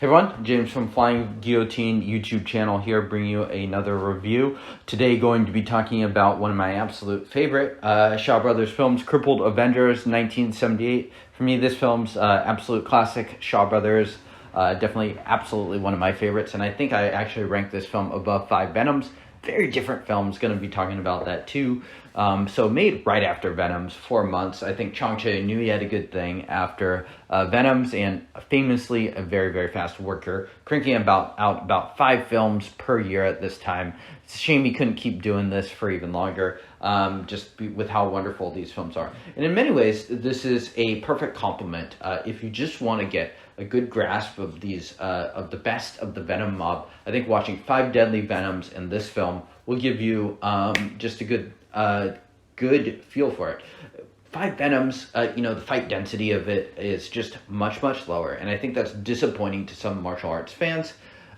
Hey everyone, James from Flying Guillotine YouTube channel here, bringing you another review. Today going to be talking about one of my absolute favorite Shaw Brothers films, Crippled Avengers, 1978. For me, this film's absolute classic. Shaw Brothers, definitely absolutely one of my favorites, and I think I actually rank this film above 5 Venoms. Very different films, going to be talking about that too. So made right after Venoms, 4 months. I think Cheh knew he had a good thing after Venoms, and famously a very, very fast worker, cranking out about 5 films per year at this time. It's a shame he couldn't keep doing this for even longer, with how wonderful these films are. And in many ways, this is a perfect complement if you just want to get a good grasp of these of the best of the Venom mob. I think watching 5 Deadly Venoms in this film will give you just a good feel for it. 5 Venoms, the fight density of it is just much lower, and I think that's disappointing to some martial arts fans.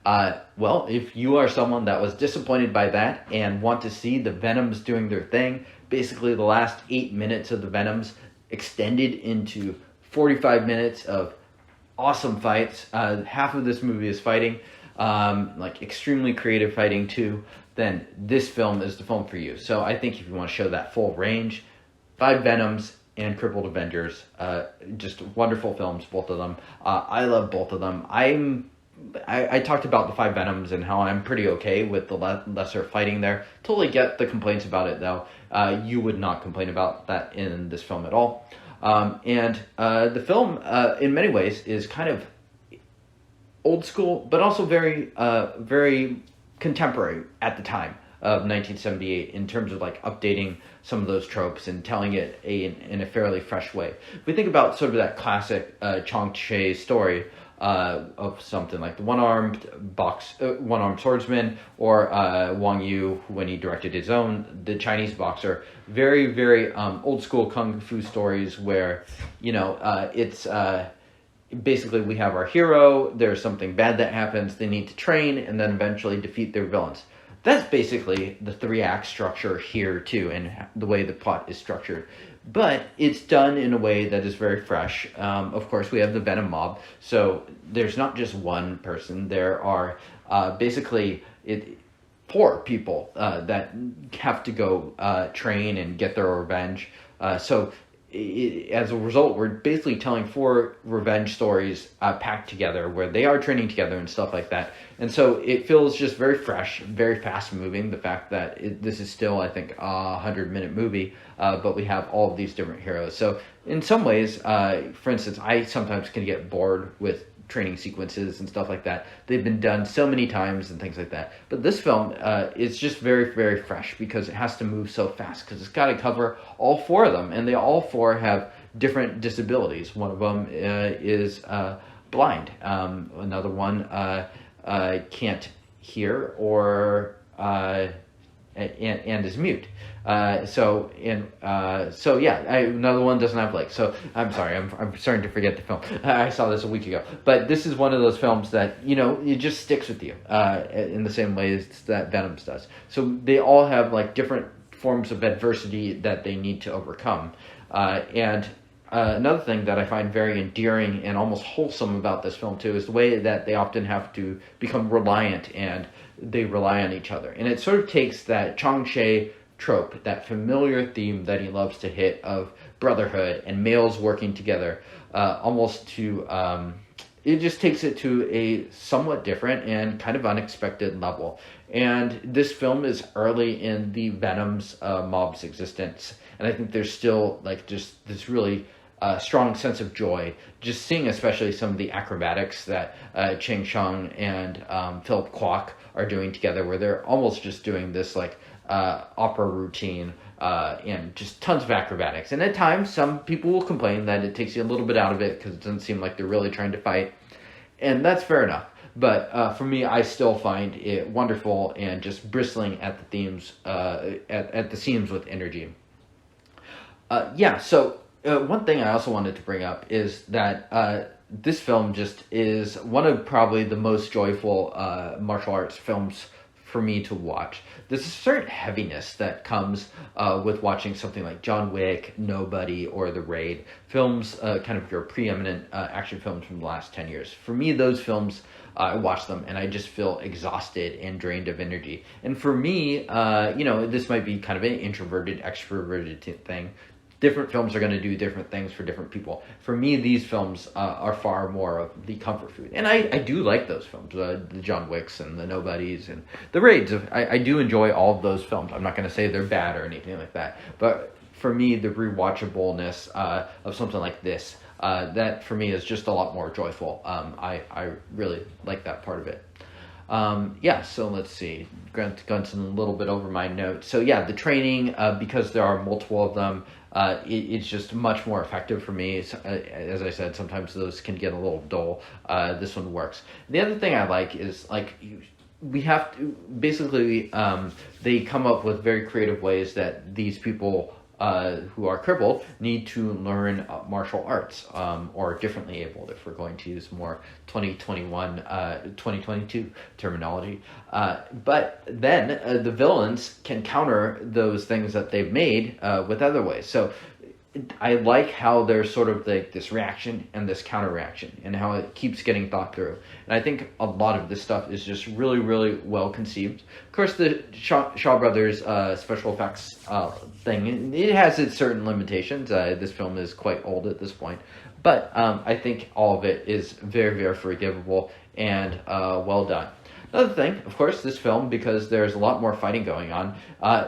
Well, if you are someone that was disappointed by that and want to see the Venoms doing their thing, basically the last 8 minutes of the Venoms extended into 45 minutes of awesome fights. Half of this movie is fighting, extremely creative fighting too. Then this film is the film for you. So I think if you want to show that full range, 5 Venoms and Crippled Avengers, just wonderful films, both of them. I love both of them. I talked about the 5 Venoms and how I'm pretty okay with the lesser fighting there. Totally get the complaints about it though. You would not complain about that in this film at all. The film, in many ways, is kind of old school, but also very, very contemporary at the time of 1978 in terms of updating some of those tropes and telling it in a fairly fresh way. If we think about sort of that classic Cheh story of something like the one-armed swordsman, or Wang Yu when he directed his own, the Chinese boxer. Very, very old school kung fu stories where it's basically we have our hero. There's something bad that happens. They need to train and then eventually defeat their villains. That's basically the 3-act structure here too, and the way the plot is structured. But it's done in a way that is very fresh. Of course, we have the Venom mob, so there's not just one person. There are basically 4 people that have to go train and get their revenge. As a result, we're basically telling 4 revenge stories packed together where they are training together and stuff like that. And so it feels just very fresh, very fast moving. The fact that this is still, I think, a 100-minute movie, but we have all of these different heroes. So in some ways, for instance, I sometimes can get bored with training sequences and stuff like that. They've been done so many times and things like that. But this film is just very, very fresh because it has to move so fast because it's got to cover all 4 of them. And they all 4 have different disabilities. One of them is blind. Another one can't hear or and is mute. Another one doesn't have legs. So I'm sorry, I'm starting to forget the film. I saw this a week ago, but this is one of those films that it just sticks with you in the same way as that Venoms does. So they all have different forms of adversity that they need to overcome, another thing that I find very endearing and almost wholesome about this film too is the way that they often have to become reliant and they rely on each other. And it sort of takes that Chang trope, that familiar theme that he loves to hit of brotherhood and males working together, almost to, it just takes it to a somewhat different and kind of unexpected level. And this film is early in the Venoms mob's existence. And I think there's still just this really strong sense of joy just seeing especially some of the acrobatics that Chang and Philip Kwok are doing together, where they're almost just doing this opera routine and just tons of acrobatics. And at times some people will complain that it takes you a little bit out of it because it doesn't seem like they're really trying to fight, and that's fair enough. But for me, I still find it wonderful and just bristling at the themes, at the seams with energy. One thing I also wanted to bring up is that this film just is one of probably the most joyful martial arts films for me to watch. There's a certain heaviness that comes with watching something like John Wick, Nobody, or The Raid, films, kind of your preeminent action films from the last 10 years. For me, those films, I watch them and I just feel exhausted and drained of energy. And for me, this might be kind of an introverted, extroverted thing. Different films are going to do different things for different people. For me, these films are far more of the comfort food. And I do like those films, the John Wicks and the Nobodies and the Raids. I do enjoy all of those films. I'm not going to say they're bad or anything like that. But for me, the rewatchableness of something like this, that for me is just a lot more joyful. I really like that part of it. So let's see. Gone a little bit over my notes. So yeah, the training, because there are multiple of them, it's just much more effective for me. As I said, sometimes those can get a little dull. This one works. The other thing I like is we have to basically they come up with very creative ways that these people who are crippled need to learn martial arts, or differently abled, if we're going to use more 2022 terminology. But then the villains can counter those things that they've made with other ways. So I like how there's sort of this reaction and this counter reaction, and how it keeps getting thought through. And I think a lot of this stuff is just really, really well conceived. Of course, the Shaw Brothers special effects thing, it has its certain limitations. This film is quite old at this point. But I think all of it is very, very forgivable and well done. Another thing, of course, this film, because there's a lot more fighting going on,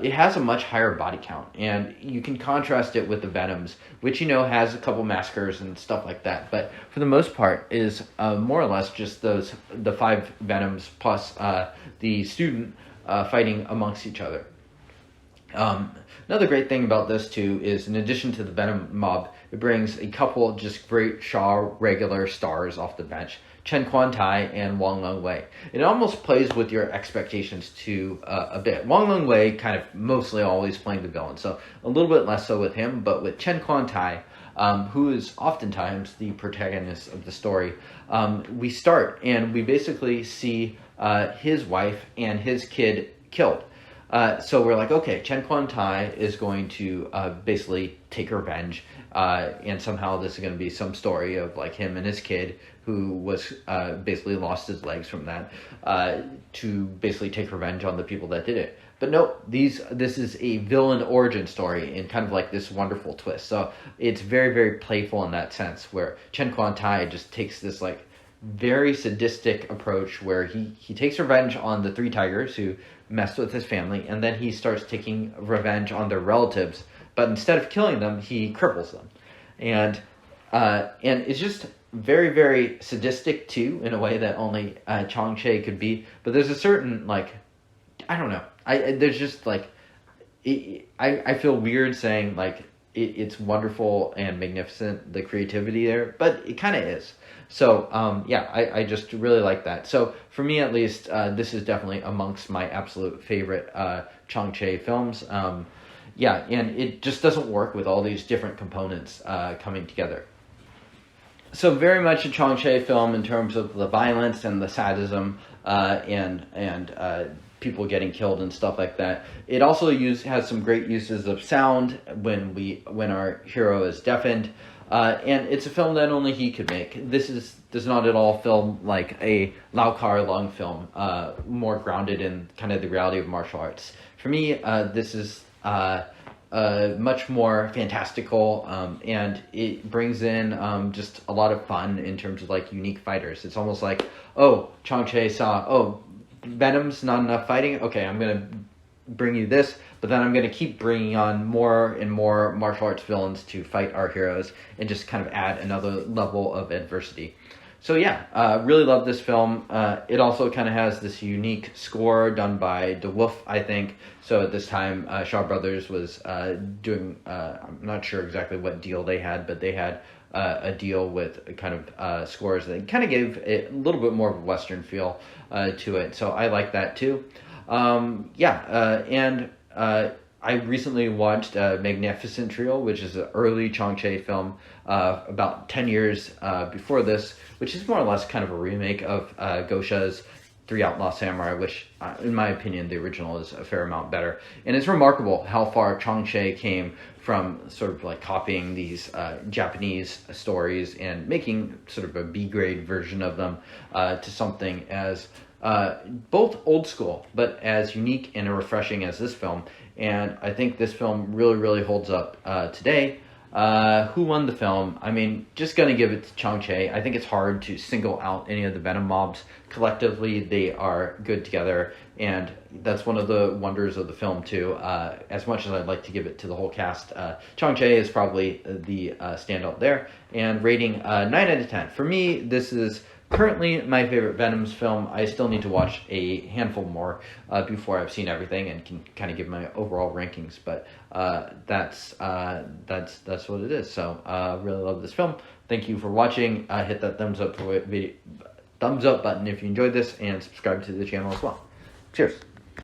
it has a much higher body count. And you can contrast it with the Venoms, which, has a couple massacres and stuff like that. But for the most part is more or less just the 5 Venoms plus the student fighting amongst each other. Another great thing about this too is, in addition to the Venom mob, it brings a couple just great Shaw regular stars off the bench, Chen Quan-tai and Wong Lung-wei. It almost plays with your expectations too a bit. Wong Lung-wei kind of mostly always playing the villain, so a little bit less so with him, but with Chen Quan-tai, who is oftentimes the protagonist of the story, we start and we basically see his wife and his kid killed. So we're like, okay, Chen Quan-tai is going to basically take revenge, and somehow this is going to be some story of him and his kid who was basically lost his legs from that, to basically take revenge on the people that did it. But no, this is a villain origin story and kind of like this wonderful twist. So it's very, very playful in that sense, where Chen Quan-tai just takes this very sadistic approach where he takes revenge on the 3 tigers who messed with his family, and then he starts taking revenge on their relatives, but instead of killing them, he cripples them. And it's just very, very sadistic too, in a way that only Cheh could be. But there's a certain I don't know. There's just I feel weird saying it's wonderful and magnificent, the creativity there, but it kind of is. So I just really like that. So for me at least, this is definitely amongst my absolute favorite Chang Cheh films. And it just doesn't work with all these different components coming together. So very much a Chang Cheh film in terms of the violence and the sadism and people getting killed and stuff like that. It also has some great uses of sound when our hero is deafened. And it's a film that only he could make. This does not at all feel like a Lau Kar Leung film, more grounded in kind of the reality of martial arts. For me, this is much more fantastical, and it brings in just a lot of fun in terms of unique fighters. It's almost like, Chang Cheh saw, Venom's not enough fighting? Okay, I'm going to bring you this, but then I'm going to keep bringing on more and more martial arts villains to fight our heroes and just kind of add another level of adversity. So really love this film. It also kind of has this unique score done by De Wolf, I think. So at this time, Shaw Brothers was doing, I'm not sure exactly what deal they had, but they had a deal with kind of scores that kind of gave it a little bit more of a Western feel to it. So I like that too. I recently watched Magnificent Trio, which is an early Chang Cheh film about 10 years before this, which is more or less kind of a remake of Gosha's Three Outlaw Samurai, which, in my opinion, the original is a fair amount better. And it's remarkable how far Cheh came from sort of like copying these Japanese stories and making sort of a B-grade version of them to something as both old school, but as unique and refreshing as this film. And I think this film really, really holds up today. Who won the film? I mean, just gonna give it to Cheh. I think it's hard to single out any of the Venom mobs. Collectively, they are good together, and that's one of the wonders of the film too. As much as I'd like to give it to the whole cast, Cheh is probably the standout there. And rating 9 out of 10. For me, this is currently my favorite Venoms film. I still need to watch a handful more before I've seen everything and can kind of give my overall rankings. But that's what it is. So really love this film. Thank you for watching. Hit that thumbs up button if you enjoyed this, and subscribe to the channel as well. Cheers.